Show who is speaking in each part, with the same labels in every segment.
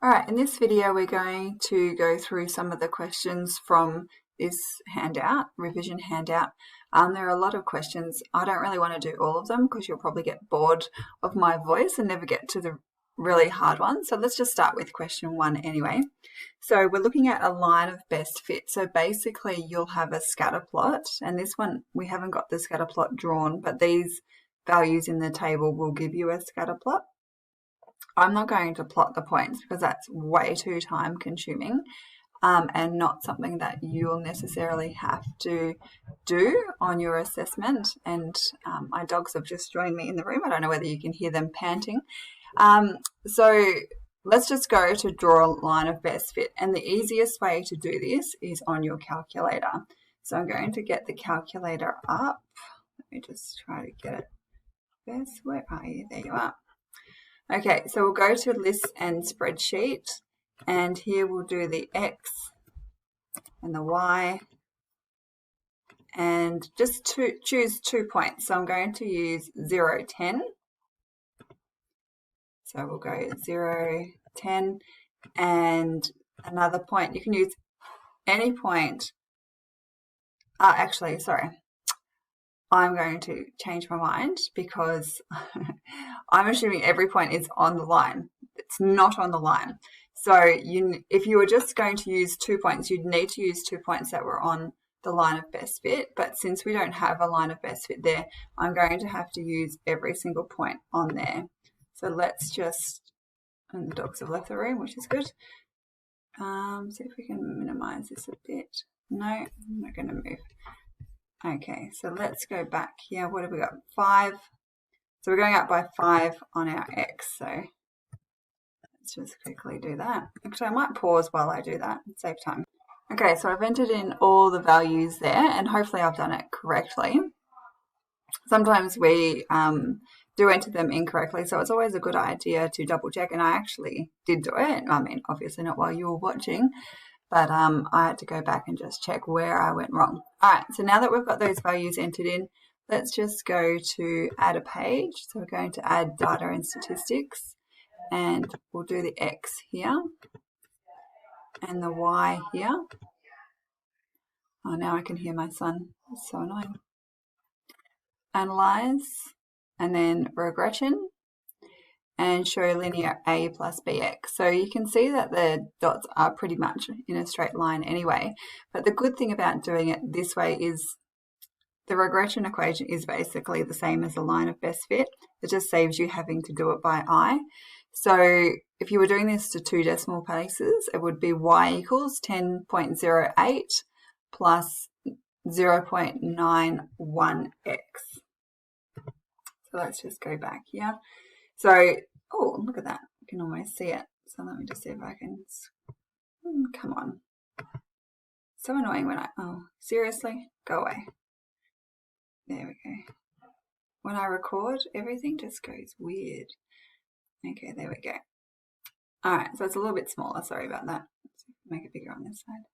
Speaker 1: All right, in this video, we're going to go through some of the questions from this handout, revision handout. There are a lot of questions. I don't really want to do all of them because you'll probably get bored of my voice and never get to the really hard ones. So let's just start with question 1 anyway. So we're looking at a line of best fit. So basically you'll have a scatter plot, and this one we haven't got the scatter plot drawn, but these values in the table will give you a scatter plot. I'm not going to plot the points because that's way too time consuming and not something that you'll necessarily have to do on your assessment. And my dogs have just joined me in the room. I don't know whether you can hear them panting. So let's just go to draw a line of best fit. And the easiest way to do this is on your calculator. So I'm going to get the calculator up. Let me just try to get it. Best, where are you? There you are. Okay, so we'll go to list and spreadsheet, and here we'll do the X and the Y, and just choose 2 points. So I'm going to use 0, 10. So we'll go 0, 10, and another point. You can use any point. Actually, sorry. I'm going to change my mind because I'm assuming every point is on the line. It's not on the line. So if you were just going to use 2 points, you'd need to use 2 points that were on the line of best fit. But since we don't have a line of best fit there, I'm going to have to use every single point on there. So let's just, and the dogs have left the room, which is good. See if we can minimize this a bit. No, I'm not going to move. Okay, so let's go back here. What have we got? 5. So we're going up by 5 on our X. So let's just quickly do that. Actually, I might pause while I do that and save time. Okay, so I've entered in all the values there, and hopefully I've done it correctly. Sometimes we do enter them incorrectly, so it's always a good idea to double check, and I actually did do it. I mean, obviously not while you were watching, but I had to go back and just check where I went wrong. All right, so now that we've got those values entered in, let's just go to add a page. So we're going to add data and statistics, and we'll do the X here and the Y here. Oh, now I can hear my son. It's so annoying. Analyze, and then regression, and show linear A plus BX. So you can see that the dots are pretty much in a straight line anyway. But the good thing about doing it this way is the regression equation is basically the same as the line of best fit. It just saves you having to do it by eye. So if you were doing this to 2 decimal places, it would be Y equals 10.08 plus 0.91x. So let's just go back here. So, oh, look at that. You can almost see it. So let me just see if I can, come on. So annoying when oh, seriously? Go away. There we go. When I record, everything just goes weird. Okay, there we go. All right, so it's a little bit smaller. Sorry about that. Let's make it bigger on this side.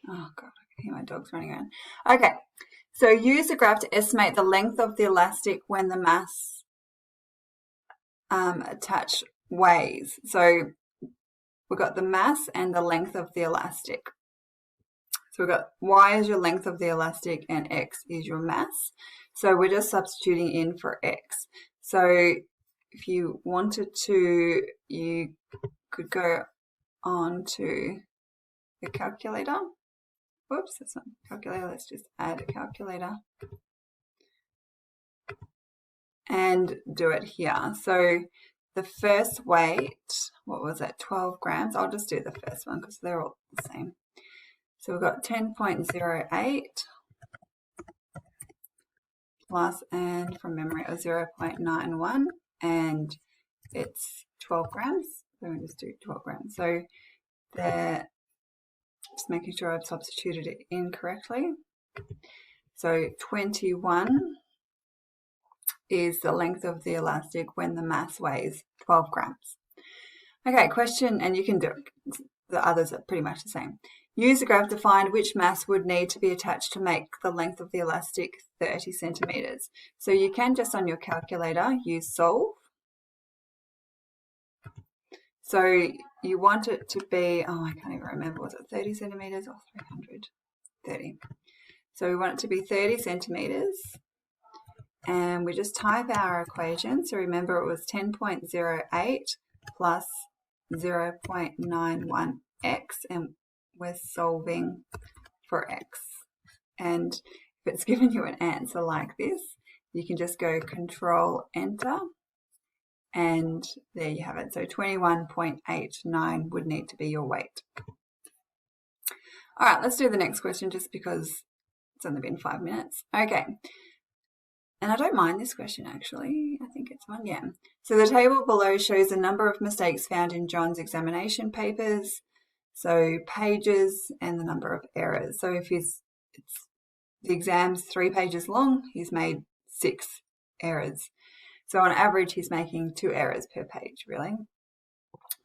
Speaker 1: Oh, God, I can hear my dogs running around. Okay, so use the graph to estimate the length of the elastic when the mass attached weighs. So we've got the mass and the length of the elastic. So we've got Y is your length of the elastic and X is your mass. So we're just substituting in for X. So if you wanted to, you could go on to the calculator. Whoops, that's not a calculator. Let's just add a calculator and do it here. So the first weight, what was it, 12 grams? I'll just do the first one because they're all the same. So we've got 10.08 plus, and from memory it was 0.91, and it's 12 grams. So we'll just do 12 grams. So they're just making sure I've substituted it in correctly. So 21 is the length of the elastic when the mass weighs 12 grams. Okay, question, and you can do it. The others are pretty much the same. Use the graph to find which mass would need to be attached to make the length of the elastic 30 centimetres. So you can just on your calculator use solve So you want it to be, oh, I can't even remember, was it 30 centimetres or 300? 30. So we want it to be 30 centimetres. And we just type our equation. So remember it was 10.08 plus 0.91x, and we're solving for x. And if it's given you an answer like this, you can just go Control Enter, and there you have it. So 21.89 would need to be your weight. All right, let's do the next question just because it's only been 5 minutes. Okay. And I don't mind this question, actually. I think it's one, yeah. So the table below shows the number of mistakes found in John's examination papers, so pages, and the number of errors. So if the exam's 3 pages long, he's made 6 errors. So on average, he's making 2 errors per page, really.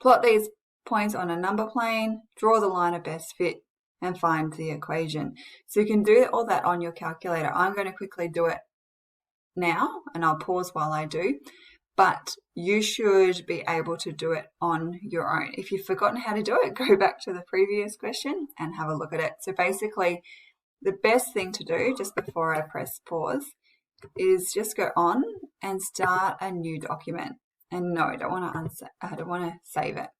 Speaker 1: Plot these points on a number plane, draw the line of best fit, and find the equation. So you can do all that on your calculator. I'm going to quickly do it now, and I'll pause while I do, but you should be able to do it on your own. If you've forgotten how to do it, go back to the previous question and have a look at it. So basically, the best thing to do just before I press pause is just go on and start a new document. And no, I don't want to save it.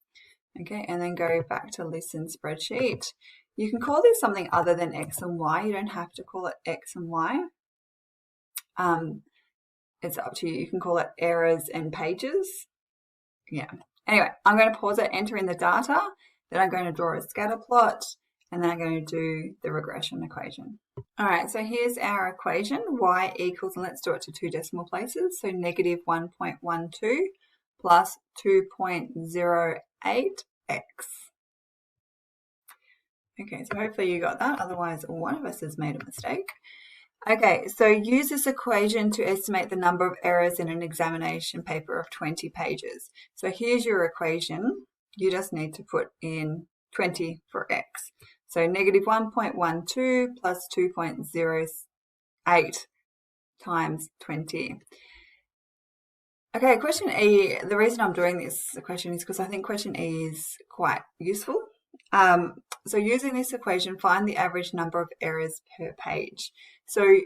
Speaker 1: Okay, and then go back to Listen Spreadsheet. You can call this something other than X and Y. You don't have to call it X and Y. It's up to you. You can call it errors and pages. Yeah. Anyway, I'm going to pause it, enter in the data, then I'm going to draw a scatter plot, and then I'm going to do the regression equation. All right, so here's our equation. Y equals, and let's do it to 2 decimal places, so negative 1.12 plus 2.08x. Okay, so hopefully you got that. Otherwise, one of us has made a mistake. Okay, so use this equation to estimate the number of errors in an examination paper of 20 pages. So here's your equation. You just need to put in 20 for x. So negative 1.12 plus 2.08 times 20. Okay, question E, the reason I'm doing this question is because I think question E is quite useful. So using this equation, find the average number of errors per page. So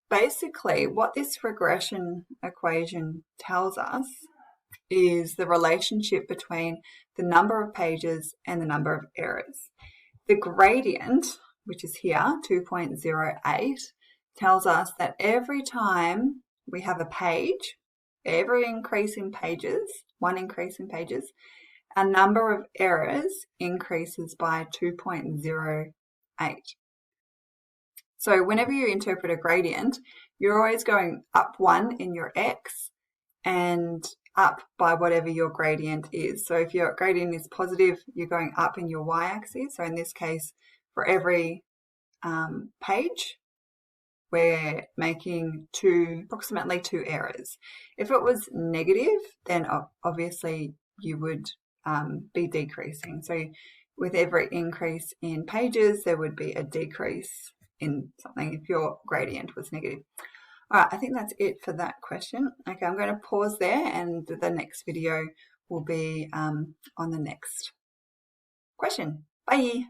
Speaker 1: basically what this regression equation tells us is the relationship between the number of pages and the number of errors. The gradient, which is here, 2.08, tells us that every time we have a page, every increase in pages, one increase in pages, a number of errors increases by 2.08. So whenever you interpret a gradient, you're always going up 1 in your x and up by whatever your gradient is. So if your gradient is positive, you're going up in your y-axis. So in this case, for every page, we're making approximately 2 errors. If it was negative, then obviously you would be decreasing. So with every increase in pages, there would be a decrease in something if your gradient was negative. All right, I think that's it for that question. Okay, I'm going to pause there, and the next video will be on the next question. Bye.